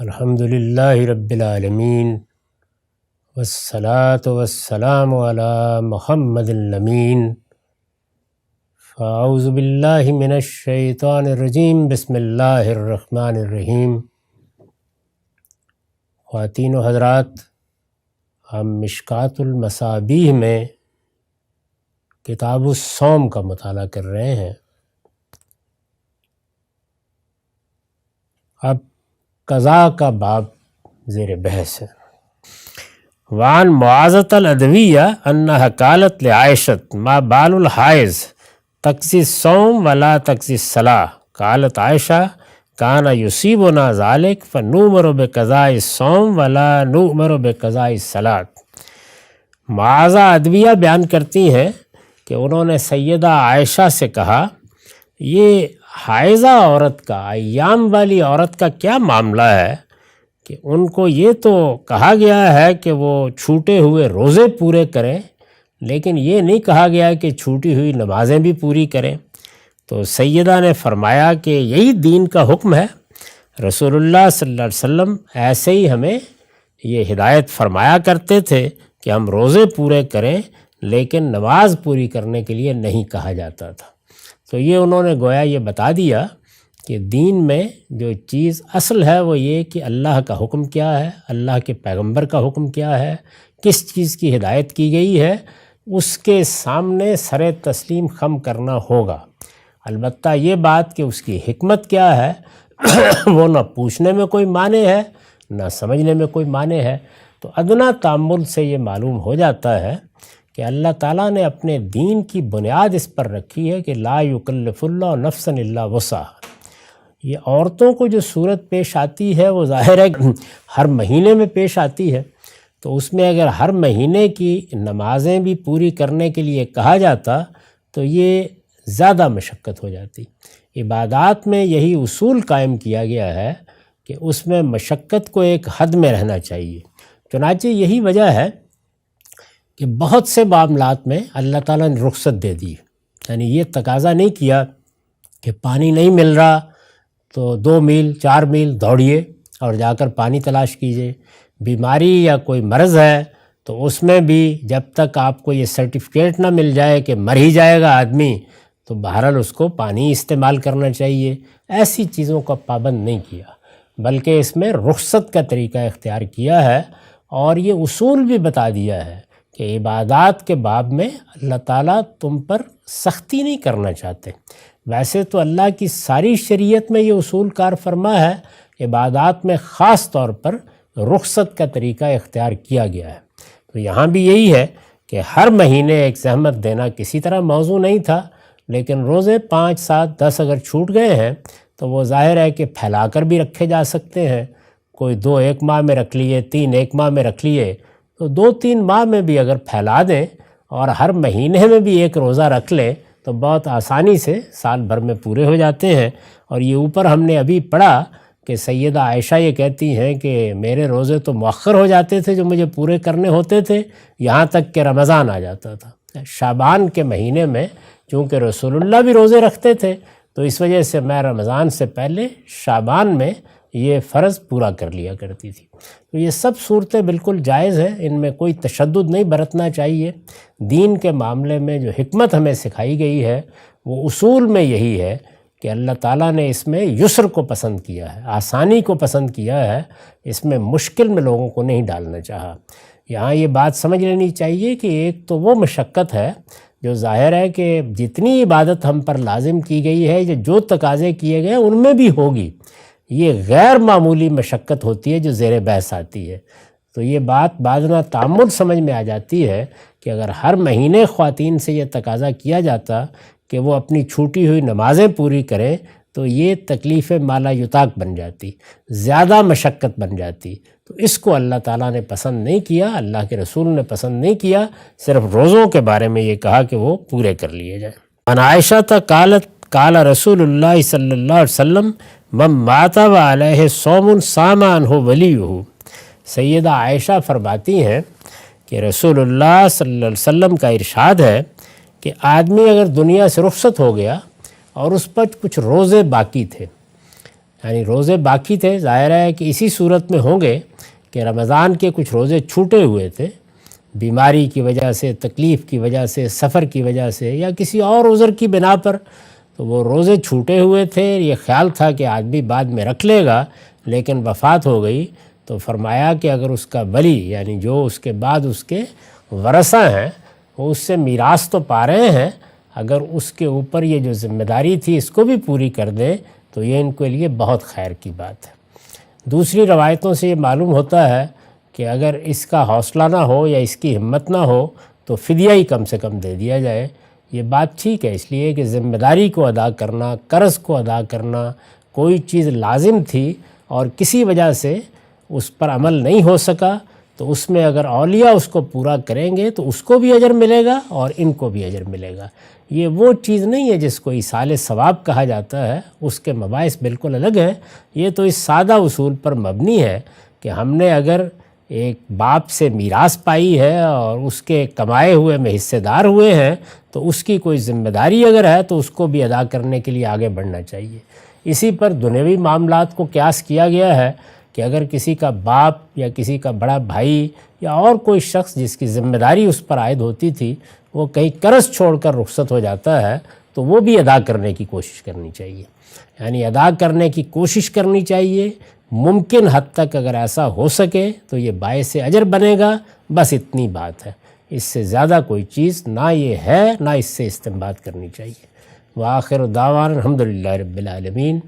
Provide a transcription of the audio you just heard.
الحمدللہ رب العالمین والصلاة والسلام علی محمد الامین فاعوذ باللہ من الشیطان الرجیم بسم اللہ الرحمن الرحیم۔ خواتین و حضرات، ہم مشکوٰۃ المصابیح میں کتاب الصوم کا مطالعہ کر رہے ہیں۔ اب قضاء کا باب زیر بحث ہے۔ وعن معاذۃ العدویہ انہا قالت لعائشۃ ما بال الحائض تقضی الصوم ولا تقضی الصلاۃ قالت عائشہ کان یصیبنا ذلک فنؤمر بقضاء الصوم ولا نؤمر بقضاء الصلاۃ۔ معاذہ عدویہ بیان کرتی ہیں کہ انہوں نے سیدہ عائشہ سے کہا، یہ حائضہ عورت کا، ایام والی عورت کا کیا معاملہ ہے کہ ان کو یہ تو کہا گیا ہے کہ وہ چھوٹے ہوئے روزے پورے کریں، لیکن یہ نہیں کہا گیا کہ چھوٹی ہوئی نمازیں بھی پوری کریں۔ تو سیدہ نے فرمایا کہ یہی دین کا حکم ہے، رسول اللہ صلی اللہ علیہ وسلم ایسے ہی ہمیں یہ ہدایت فرمایا کرتے تھے کہ ہم روزے پورے کریں، لیکن نماز پوری کرنے کے لیے نہیں کہا جاتا تھا۔ تو یہ انہوں نے گویا یہ بتا دیا کہ دین میں جو چیز اصل ہے وہ یہ کہ اللہ کا حکم کیا ہے، اللہ کے پیغمبر کا حکم کیا ہے، کس چیز کی ہدایت کی گئی ہے، اس کے سامنے سر تسلیم خم کرنا ہوگا۔ البتہ یہ بات کہ اس کی حکمت کیا ہے وہ نہ پوچھنے میں کوئی معنی ہے نہ سمجھنے میں کوئی معنی ہے۔ تو ادنیٰ تأمل سے یہ معلوم ہو جاتا ہے کہ اللہ تعالیٰ نے اپنے دین کی بنیاد اس پر رکھی ہے کہ لا یکلف اللہ نفسا الا وسعہا۔ یہ عورتوں کو جو صورت پیش آتی ہے وہ ظاہر ہے ہر مہینے میں پیش آتی ہے، تو اس میں اگر ہر مہینے کی نمازیں بھی پوری کرنے کے لیے کہا جاتا تو یہ زیادہ مشقت ہو جاتی۔ عبادات میں یہی اصول قائم کیا گیا ہے کہ اس میں مشقت کو ایک حد میں رہنا چاہیے۔ چنانچہ یہی وجہ ہے کہ بہت سے معاملات میں اللہ تعالیٰ نے رخصت دے دی، یعنی یہ تقاضا نہیں کیا کہ پانی نہیں مل رہا تو 2 میل 4 میل دوڑیے اور جا کر پانی تلاش کیجیے۔ بیماری یا کوئی مرض ہے تو اس میں بھی جب تک آپ کو یہ سرٹیفکیٹ نہ مل جائے کہ مر ہی جائے گا آدمی تو بہرحال اس کو پانی استعمال کرنا چاہیے۔ ایسی چیزوں کا پابند نہیں کیا، بلکہ اس میں رخصت کا طریقہ اختیار کیا ہے، اور یہ اصول بھی بتا دیا ہے کہ عبادات کے باب میں اللہ تعالیٰ تم پر سختی نہیں کرنا چاہتے۔ ویسے تو اللہ کی ساری شریعت میں یہ اصول کار فرما ہے، عبادات میں خاص طور پر رخصت کا طریقہ اختیار کیا گیا ہے۔ تو یہاں بھی یہی ہے کہ ہر مہینے ایک زحمت دینا کسی طرح موضوع نہیں تھا، لیکن روزے 5 7 10 اگر چھوٹ گئے ہیں تو وہ ظاہر ہے کہ پھیلا کر بھی رکھے جا سکتے ہیں۔ کوئی 2 ایک ماہ میں رکھ لیے، 3 ایک ماہ میں رکھ لیے، تو 2-3 ماہ میں بھی اگر پھیلا دیں اور ہر مہینے میں بھی ایک روزہ رکھ لیں تو بہت آسانی سے سال بھر میں پورے ہو جاتے ہیں۔ اور یہ اوپر ہم نے ابھی پڑھا کہ سیدہ عائشہ یہ کہتی ہیں کہ میرے روزے تو مؤخر ہو جاتے تھے جو مجھے پورے کرنے ہوتے تھے، یہاں تک کہ رمضان آ جاتا تھا۔ شعبان کے مہینے میں چونکہ رسول اللہ بھی روزے رکھتے تھے تو اس وجہ سے میں رمضان سے پہلے شعبان میں یہ فرض پورا کر لیا کرتی تھی۔ تو یہ سب صورتیں بالکل جائز ہیں، ان میں کوئی تشدد نہیں برتنا چاہیے۔ دین کے معاملے میں جو حکمت ہمیں سکھائی گئی ہے وہ اصول میں یہی ہے کہ اللہ تعالیٰ نے اس میں یسر کو پسند کیا ہے، آسانی کو پسند کیا ہے، اس میں مشکل میں لوگوں کو نہیں ڈالنا چاہا۔ یہاں یہ بات سمجھ لینی چاہیے کہ ایک تو وہ مشقت ہے جو ظاہر ہے کہ جتنی عبادت ہم پر لازم کی گئی ہے یا جو تقاضے کیے گئے ان میں بھی ہوگی، یہ غیر معمولی مشقت ہوتی ہے جو زیر بحث آتی ہے۔ تو یہ بات بعد میں تعمل سمجھ میں آ جاتی ہے کہ اگر ہر مہینے خواتین سے یہ تقاضا کیا جاتا کہ وہ اپنی چھوٹی ہوئی نمازیں پوری کریں تو یہ تکلیف مالا یطاق بن جاتی، زیادہ مشقت بن جاتی۔ تو اس کو اللہ تعالیٰ نے پسند نہیں کیا، اللہ کے رسول نے پسند نہیں کیا، صرف روزوں کے بارے میں یہ کہا کہ وہ پورے کر لیے جائیں۔ عن عائشہ قالت قال رسول اللہ صلی اللہ علیہ وسلم من مات وعلیہ صوم صام عنہ ولیہ۔ سیدہ عائشہ فرماتی ہیں کہ رسول اللہ صلی اللہ علیہ وسلم کا ارشاد ہے کہ آدمی اگر دنیا سے رخصت ہو گیا اور اس پر کچھ روزے باقی تھے یعنی روزے باقی تھے، ظاہر ہے کہ اسی صورت میں ہوں گے کہ رمضان کے کچھ روزے چھوٹے ہوئے تھے بیماری کی وجہ سے، تکلیف کی وجہ سے، سفر کی وجہ سے یا کسی اور عذر کی بنا پر، تو وہ روزے چھوٹے ہوئے تھے، یہ خیال تھا کہ آدمی بعد میں رکھ لے گا، لیکن وفات ہو گئی تو فرمایا کہ اگر اس کا ولی یعنی جو اس کے بعد اس کے ورثہ ہیں وہ اس سے میراث تو پا رہے ہیں، اگر اس کے اوپر یہ جو ذمہ داری تھی اس کو بھی پوری کر دیں تو یہ ان کے لیے بہت خیر کی بات ہے۔ دوسری روایتوں سے یہ معلوم ہوتا ہے کہ اگر اس کا حوصلہ نہ ہو یا اس کی ہمت نہ ہو تو فدیہ ہی کم سے کم دے دیا جائے۔ یہ بات ٹھیک ہے، اس لیے کہ ذمہ داری کو ادا کرنا، قرض کو ادا کرنا، کوئی چیز لازم تھی اور کسی وجہ سے اس پر عمل نہیں ہو سکا تو اس میں اگر اولیاء اس کو پورا کریں گے تو اس کو بھی اجر ملے گا اور ان کو بھی اجر ملے گا۔ یہ وہ چیز نہیں ہے جس کو ایصال ثواب کہا جاتا ہے، اس کے مباحث بالکل الگ ہیں۔ یہ تو اس سادہ اصول پر مبنی ہے کہ ہم نے اگر ایک باپ سے میراث پائی ہے اور اس کے کمائے ہوئے میں حصے دار ہوئے ہیں تو اس کی کوئی ذمہ داری اگر ہے تو اس کو بھی ادا کرنے کے لیے آگے بڑھنا چاہیے۔ اسی پر دنیوی معاملات کو قیاس کیا گیا ہے کہ اگر کسی کا باپ یا کسی کا بڑا بھائی یا اور کوئی شخص جس کی ذمہ داری اس پر عائد ہوتی تھی وہ کہیں قرض چھوڑ کر رخصت ہو جاتا ہے تو وہ بھی ادا کرنے کی کوشش کرنی چاہیے، یعنی ادا کرنے کی کوشش کرنی چاہیے۔ ممکن حد تک اگر ایسا ہو سکے تو یہ باعث اجر بنے گا، بس اتنی بات ہے، اس سے زیادہ کوئی چیز نہ یہ ہے نہ اس سے استنباط کرنی چاہیے۔ وآخر دعوانا الحمدللہ رب العالمین۔